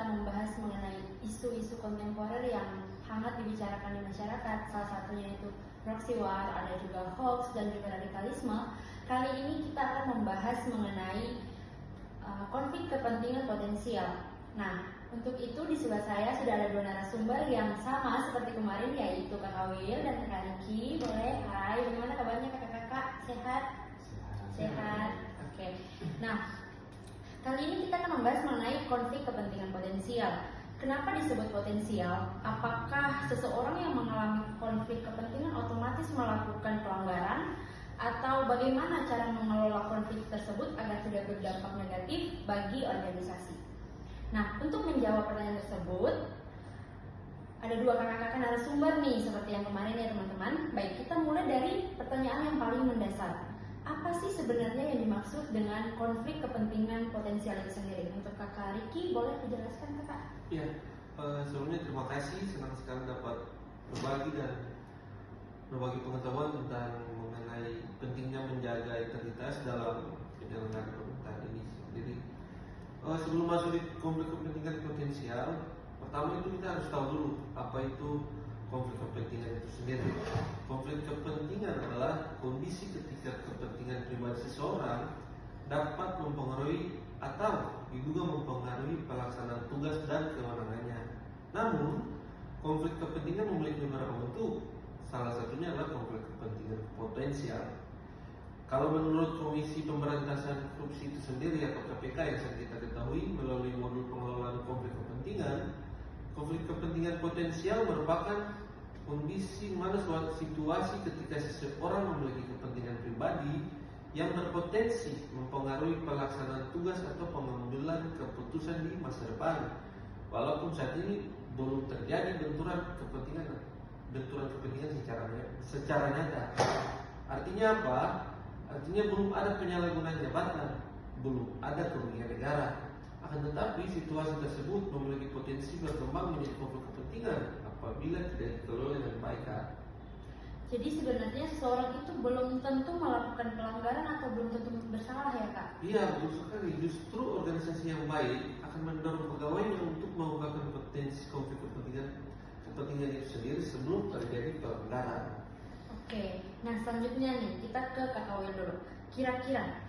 kita membahas mengenai isu-isu kontemporer yang hangat dibicarakan di masyarakat. Salah satunya itu proxy war, ada juga hoax dan juga radikalisme. Kali ini kita akan membahas mengenai konflik kepentingan potensial. Nah, untuk itu di sebelah saya sudah ada dua narasumber yang sama seperti kemarin, yaitu Kakak Will dan Kakak Riki. Boleh, hai, bagaimana kabarnya kakak-kakak? Sehat? Sehat. Oke. Nah, kali ini kita akan membahas mengenai konflik kepentingan potensial. Kenapa disebut potensial? Apakah seseorang yang mengalami konflik kepentingan otomatis melakukan pelanggaran? Atau bagaimana cara mengelola konflik tersebut agar tidak berdampak negatif bagi organisasi? Nah, untuk menjawab pertanyaan tersebut, ada dua kakak-kakak narasumber nih, seperti yang kemarin ya teman-teman. Baik, kita mulai dari pertanyaan yang paling mendasar. Apa sih sebenarnya yang dimaksud dengan konflik kepentingan potensial itu sendiri? Untuk kakak Riki, boleh dijelaskan kakak? Ya, sebelumnya terima kasih, senang sekali dapat berbagi pengetahuan tentang mengenai pentingnya menjaga integritas dalam penyelenggaraan pemerintahan ini sendiri. Sebelum masuk di konflik kepentingan potensial, pertama itu kita harus tahu dulu apa itu konflik kepentingan itu sendiri. Konflik kepentingan adalah kondisi ketika kepentingan pribadi seseorang dapat mempengaruhi atau diduga mempengaruhi pelaksanaan tugas dan kewenangannya. Namun, konflik kepentingan memiliki beberapa bentuk. Salah satunya adalah konflik kepentingan potensial. Kalau menurut Komisi Pemberantasan Korupsi itu sendiri atau KPK yang kita ketahui melalui modul pengelolaan konflik kepentingan potensial merupakan kondisi mana suatu situasi ketika seseorang memiliki kepentingan pribadi yang berpotensi mempengaruhi pelaksanaan tugas atau pengambilan keputusan di masa depan, walaupun saat ini belum terjadi benturan kepentingan secara nyata. Artinya apa? Artinya belum ada penyalahgunaan jabatan, belum ada kerugian negara. Akan tetapi situasi tersebut memiliki potensi berkembang menjadi konflik kepentingan apabila tidak dikelola dengan baik. Jadi sebenarnya seseorang itu belum tentu melakukan pelanggaran atau belum tentu bersalah ya kak? Iya, betul sekali. Justru organisasi yang baik akan mendorong pegawainya untuk mengungkapkan potensi konflik kepentingan itu sendiri sebelum terjadi pelanggaran. Oke, nah selanjutnya nih kita ke Kakak Will dulu. Kira-kira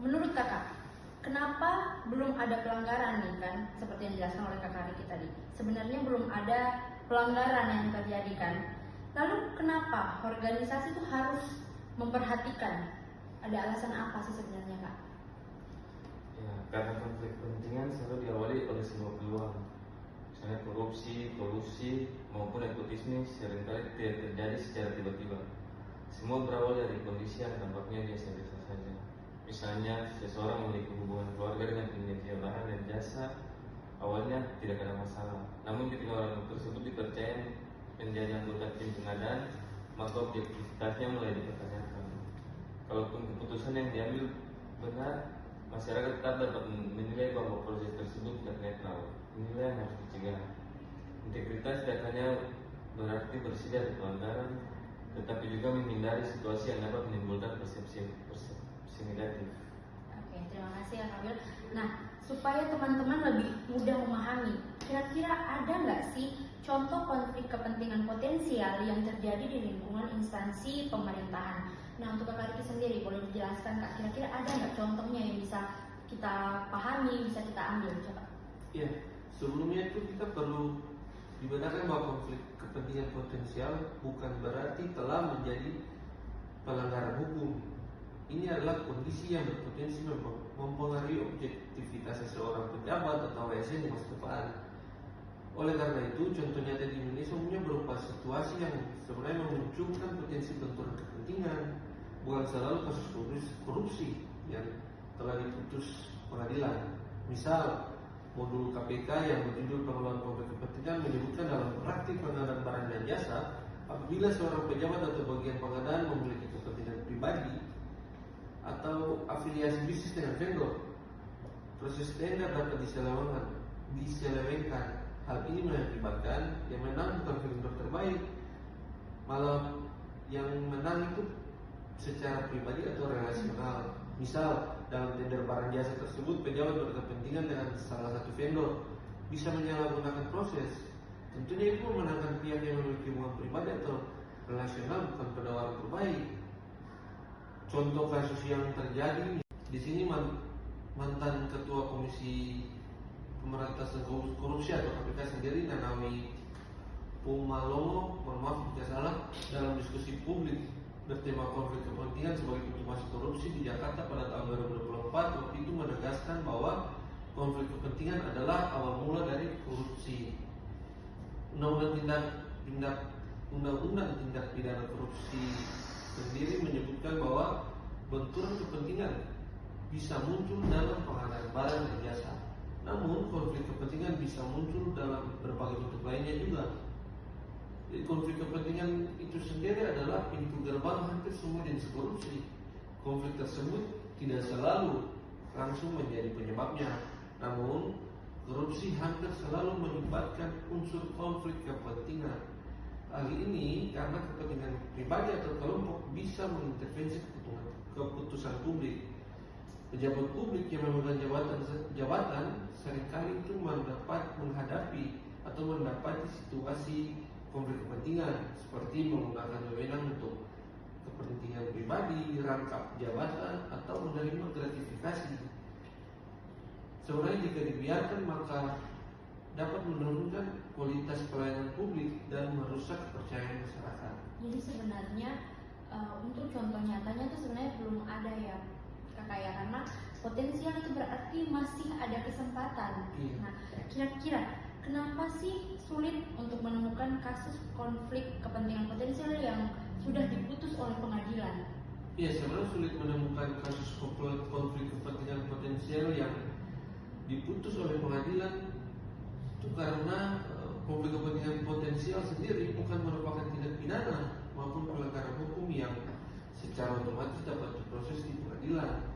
menurut kakak, kenapa belum ada pelanggaran nih kan? Seperti yang dijelaskan oleh Kakak Riki tadi, sebenarnya belum ada pelanggaran yang terjadi kan? Lalu kenapa organisasi itu harus memperhatikan? Ada alasan apa sih sebenarnya kak? Ya, karena konflik kepentingan selalu diawali oleh sebuah peluang. Misalnya korupsi, kolusi, maupun nepotisme seringkali tidak terjadi secara tiba-tiba. Semua berawal dari kondisi yang tampaknya biasa-biasa saja. Misalnya, seseorang memiliki hubungan keluarga dengan penyedia barang dan jasa, awalnya tidak ada masalah. Namun ketika orang tersebut dipercaya menjadi anggota tim pengadaan, maka objektivitasnya mulai dipertanyakan. Kalaupun keputusan yang diambil benar, masyarakat tetap dapat menilai bahwa proses tersebut tidak netral. Inilah yang harus dicegah. Integritas tidak hanya berarti bersih dari pelanggaran, tetapi juga menghindari situasi yang dapat menimbulkan persepsi negatif. Oke, terima kasih ya Kak Will. Nah, supaya teman-teman lebih mudah memahami, kira-kira ada nggak sih contoh konflik kepentingan potensial yang terjadi di lingkungan instansi pemerintahan? Nah, untuk Kak Riki sendiri, boleh dijelaskan Kak, kira-kira ada nggak contohnya yang bisa kita pahami, bisa kita ambil? Coba. Iya, sebelumnya itu kita perlu dibenarkan bahwa konflik kepentingan potensial bukan berarti telah menjadi pelanggaran hukum. Ini adalah kondisi yang berpotensi mempengaruhi objektivitas seseorang pejabat atau ASN di masa depan. Oleh karena itu, contoh nyata di Indonesia umumnya berupa situasi yang sebenarnya memunculkan potensi benturan kepentingan, bukan selalu kasus korupsi yang telah diputus pengadilan. Misal, modul KPK yang berjudul pengelolaan konflik kepentingan menyebutkan dalam praktik pengadaan barang dan jasa, apabila seorang pejabat atau bagian pengadaan memiliki kepentingan pribadi atau afiliasi bisnis dengan vendor, proses tender dapat diselewengkan. Hal ini mengakibatkan yang menang bukan vendor terbaik, malah yang menang itu secara pribadi atau relasional. Misal, dalam tender barang jasa tersebut pejabat berkepentingan dengan salah satu vendor bisa menyalahgunakan proses. Tentunya itu memenangkan pihak yang memiliki hubungan pribadi atau relasional, bukan pada orang terbaik. Contoh kasus yang terjadi di sini, mantan ketua Komisi Pemberantasan Korupsi atau KPK sendiri, Nanawi Pumalomo, mohon maaf jika salah, dalam diskusi publik bertema konflik kepentingan sebagai pintu masuk korupsi di Jakarta pada tahun 2024 waktu itu menegaskan bahwa konflik kepentingan adalah awal mula dari korupsi. Undang-undang tindak pidana korupsi sendiri menyebutkan bahwa benturan kepentingan bisa muncul dalam pengadaan barang dan jasa. Namun konflik kepentingan bisa muncul dalam berbagai bentuk lainnya juga. Jadi konflik kepentingan itu sendiri adalah pintu gerbang hampir semua jenis korupsi. Konflik tersebut tidak selalu langsung menjadi penyebabnya, namun korupsi hampir selalu melibatkan unsur konflik kepentingan. Hal ini karena kepentingan pribadi atau kelompok bisa mengintervensi keputusan publik. Pejabat publik yang memegang jabatan seringkali itu menghadapi atau mendapati situasi konflik kepentingan seperti menggunakan wewenang untuk kepentingan pribadi, rangkap jabatan, atau menerima gratifikasi. Sebenarnya jika dibiarkan maka dapat menurunkan kualitas pelayanan publik dan merusak kepercayaan masyarakat. Jadi sebenarnya untuk contoh nyatanya itu sebenarnya belum ada ya kakak ya, karena potensial itu berarti masih ada kesempatan. Iya. Nah, kira-kira kenapa sih sulit untuk menemukan kasus konflik kepentingan potensial yang sudah diputus oleh pengadilan? Iya, sebenarnya sulit menemukan kasus konflik kepentingan potensial yang diputus oleh pengadilan itu karena konflik kepentingan potensial sendiri bukan merupakan tindak pidana maupun pelanggaran hukum yang secara otomatis dapat diproses di pengadilan.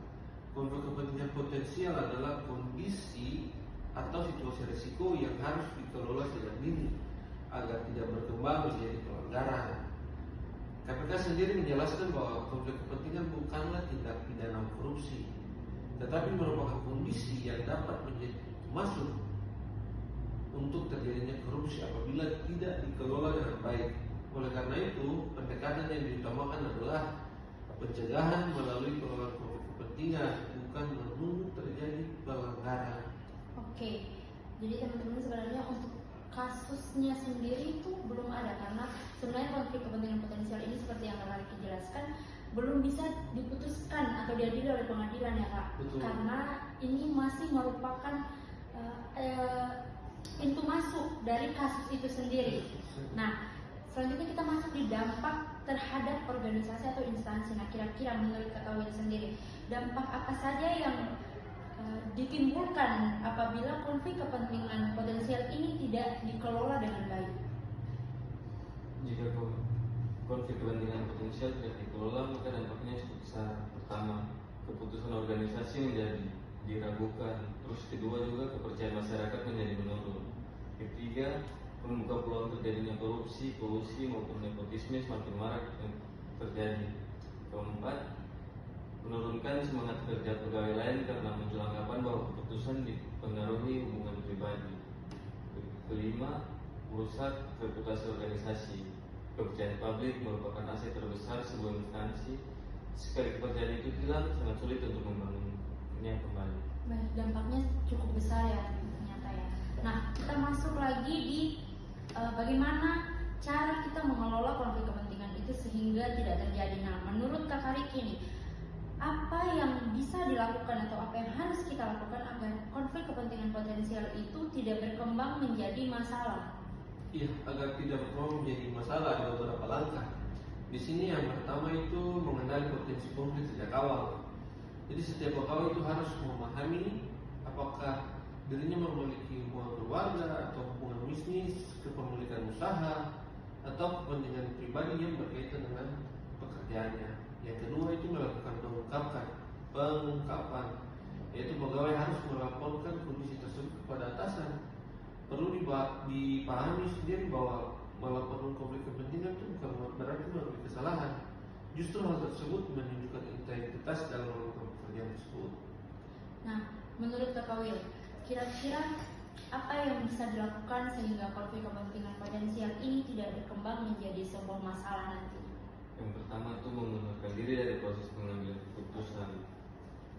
Konflik kepentingan potensial adalah kondisi atau situasi risiko yang harus dikelola sejak dini agar tidak berkembang menjadi pelanggaran. KPK sendiri menjelaskan bahwa konflik kepentingan bukanlah tindak pidana korupsi, tetapi merupakan kondisi yang dapat menjadi pintu masuk untuk terjadinya korupsi apabila tidak dikelola dengan baik. Oleh karena itu, pendekatan yang diutamakan adalah pencegahan melalui pengelolaan konflik kepentingan, bukan menunggu terjadi pelanggaran. Oke, jadi teman-teman sebenarnya untuk kasusnya sendiri itu belum ada, karena sebenarnya konflik kepentingan potensial ini seperti yang Kak Riki jelaskan belum bisa diputuskan atau diadili oleh pengadilan ya Kak. Betul. Karena ini masih merupakan pintu masuk dari kasus itu sendiri. Nah, selanjutnya kita masuk di dampak terhadap organisasi atau instansi. Nah, kira-kira menurut Kak Tauhid sendiri, dampak apa saja yang ditimbulkan apabila konflik kepentingan potensial ini tidak dikelola dengan baik? Jika konflik kepentingan potensial tidak dikelola, maka dampaknya cukup besar. Pertama, keputusan organisasi menjadi diragukan. Terus kedua juga kepercayaan masyarakat menjadi menurun. Ketiga, membuka peluang terjadinya korupsi, kolusi maupun nepotisme semakin marak terjadi. Keempat, menurunkan semangat kerja pegawai lain karena muncul anggapan bahwa keputusan dipengaruhi hubungan pribadi. Kelima, merusak reputasi organisasi. Kepercayaan publik merupakan aset terbesar sebuah instansi. Sekali kepercayaan itu hilang, sangat sulit untuk membangunnya kembali. Baik, dampaknya cukup besar ya ternyata ya. Nah, kita masuk lagi di bagaimana cara kita mengelola konflik kepentingan itu sehingga tidak terjadi. Nah, menurut Kak Riki nih, apa yang bisa dilakukan atau apa yang harus kita lakukan agar konflik kepentingan potensial itu tidak berkembang menjadi masalah? Iya, agar tidak berkembang menjadi masalah ada beberapa langkah. Di sini yang pertama itu mengenali potensi konflik sejak awal. Jadi setiap pegawai itu harus memahami apakah dirinya memiliki hubungan keluarga atau hubungan bisnis, kepemilikan usaha, atau kepentingan pribadi yang berkaitan dengan pekerjaannya. Yang kedua itu melakukan pengungkapan, yaitu pegawai harus melaporkan kondisi tersebut kepada atasan. Perlu dipahami sendiri bahwa melaporkan konflik kepentingan itu bukan berarti melakukan kesalahan. Justru hal tersebut menunjukkan integritas dalam melakukan pekerjaan tersebut. Nah, menurut Kakak Will, kira-kira apa yang bisa dilakukan sehingga konflik kepentingan potensial ini tidak berkembang menjadi sebuah masalah nanti? Yang pertama itu mengundurkan diri dari proses pengambilan keputusan.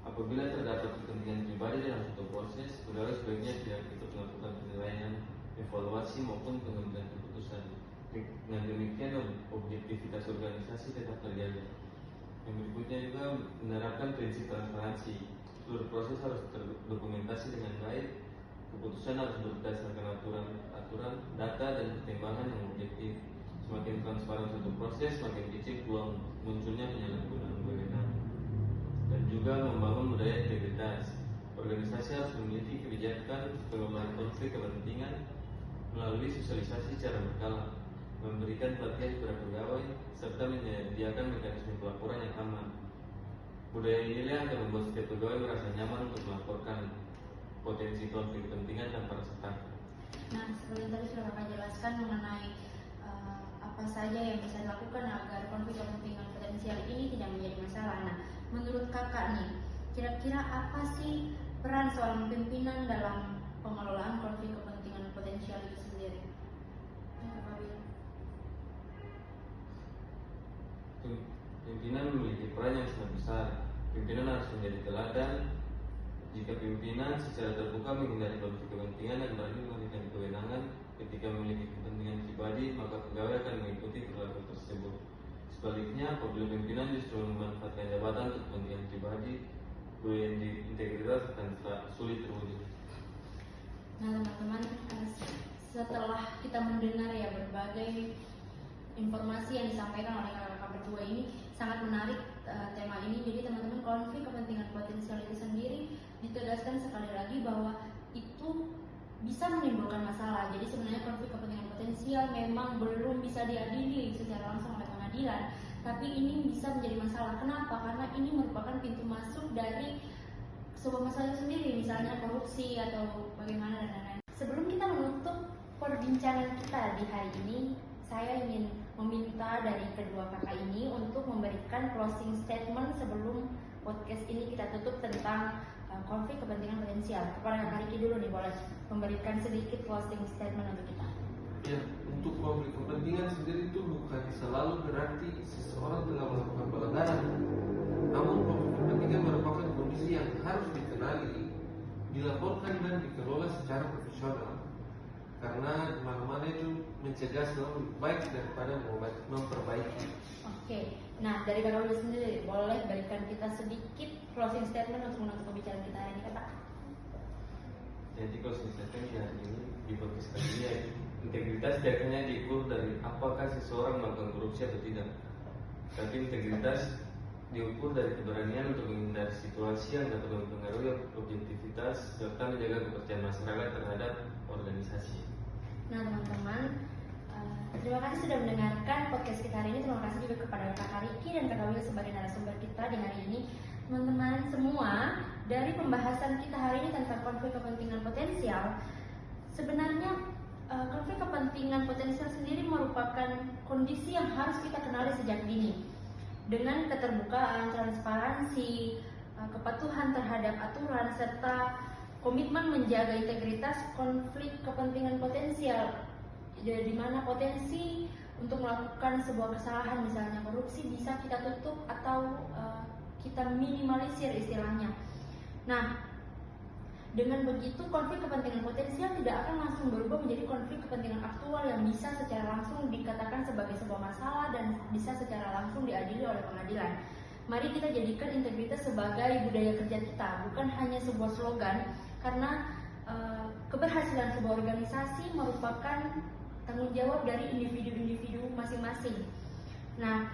Apabila terdapat kepentingan pribadi dalam suatu proses, pegawai sebaiknya tidak ikut melakukan penilaian, evaluasi maupun pengambilan keputusan. Dengan demikian, objektivitas organisasi tetap terjaga. Yang berikutnya juga menerapkan prinsip transparansi. Seluruh proses harus terdokumentasi dengan baik. Keputusan harus berdasarkan aturan, data dan pertimbangan yang objektif. Semakin transparan suatu proses, semakin kecil peluang munculnya penyalahgunaan wewenang. Dan juga membangun budaya integritas. Organisasi harus memiliki kebijakan pengelolaan konflik kepentingan melalui sosialisasi secara berkala, memberikan pelatihan kepada pegawai, serta menyediakan mekanisme pelaporan yang aman. Budaya inilah yang akan membuat setiap pegawai merasa nyaman untuk melaporkan potensi konflik kepentingan tanpa rasa takut. Nah, seperti yang tadi sudah Kakak jelaskan mengenai apa saja yang bisa dilakukan agar konflik kepentingan potensial ini tidak menjadi masalah. Nah, menurut Kakak nih, kira-kira apa sih peran seorang pimpinan dalam pengelolaan konflik kepentingan potensial itu sendiri? Kakak Will. Pimpinan memiliki peran yang sangat besar. Pimpinan harus menjadi teladan. Jika pimpinan secara terbuka menghindari konflik kepentingan dan berani memberikan kewenangan ketika memiliki kepentingan pribadi, maka pegawai akan mengikuti perilaku tersebut. Sebaliknya, apabila pimpinan justru memanfaatkan jabatan untuk kepentingan pribadi, budaya integritas akan sulit terwujud. Nah, teman-teman, setelah kita mendengar ya berbagai informasi yang disampaikan oleh kakak berdua ini, sangat menarik tema ini. Jadi teman-teman, konflik kepentingan potensial itu sendiri ditegaskan sekali lagi bahwa itu bisa menimbulkan masalah. Jadi sebenarnya konflik kepentingan potensial memang belum bisa diadili secara langsung oleh pengadilan, tapi ini bisa menjadi masalah. Kenapa? Karena ini merupakan pintu masuk dari sebuah masalah itu sendiri, misalnya korupsi atau bagaimana dan lain-lain. Sebelum kita menutup perbincangan kita di hari ini, saya ingin meminta dari kedua kakak ini untuk memberikan closing statement sebelum podcast ini kita tutup tentang konflik kepentingan potensial. Kepada Kak Riki dulu nih, boleh memberikan sedikit closing statement untuk kita. Ya, untuk konflik kepentingan sendiri itu bukan selalu berarti seseorang telah melakukan pelanggaran. Namun konflik kepentingan merupakan kondisi yang harus dikenali, dilaporkan dan dikelola secara profesional. Karena mana-mana itu mencegah selalu lebih baik daripada memperbaiki. Oke, nah dari Kak Raul sendiri boleh berikan kita sedikit closing statement untuk menutup pembicaraan kita hari ini, Kak. Jadi closing statement ya ini di podcast kali ini, integritas tidak hanya diukur dari apakah seseorang melakukan korupsi atau tidak, tapi integritas diukur dari keberanian untuk menghindari situasi yang dapat mempengaruhi objektivitas serta menjaga kepercayaan masyarakat terhadap organisasi. Nah teman-teman, terima kasih sudah mendengarkan podcast kita hari ini. Terima kasih juga kepada Kak Riki dan Kak Will sebagai narasumber kita di hari ini. Teman-teman semua, dari pembahasan kita hari ini tentang konflik kepentingan potensial, sebenarnya konflik kepentingan potensial sendiri merupakan kondisi yang harus kita kenali sejak dini. Dengan keterbukaan, transparansi, kepatuhan terhadap aturan, serta komitmen menjaga integritas, konflik kepentingan potensial di mana potensi untuk melakukan sebuah kesalahan, misalnya korupsi, bisa kita tutup atau kita minimalisir istilahnya. Nah, dengan begitu konflik kepentingan potensial tidak akan langsung berubah menjadi konflik kepentingan aktual yang bisa secara langsung dikatakan sebagai sebuah masalah dan bisa secara langsung diadili oleh pengadilan. Mari kita jadikan integritas sebagai budaya kerja kita, bukan hanya sebuah slogan, karena keberhasilan sebuah organisasi merupakan tanggung jawab dari individu-individu masing-masing. Nah,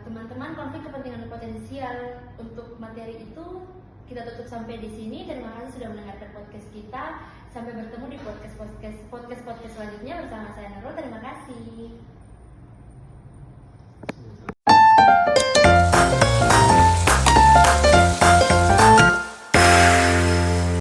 teman-teman, konflik kepentingan potensial untuk materi itu kita tutup sampai di sini. Terima kasih sudah mendengarkan podcast kita. Sampai bertemu di podcast selanjutnya bersama saya Nurul. Terima kasih.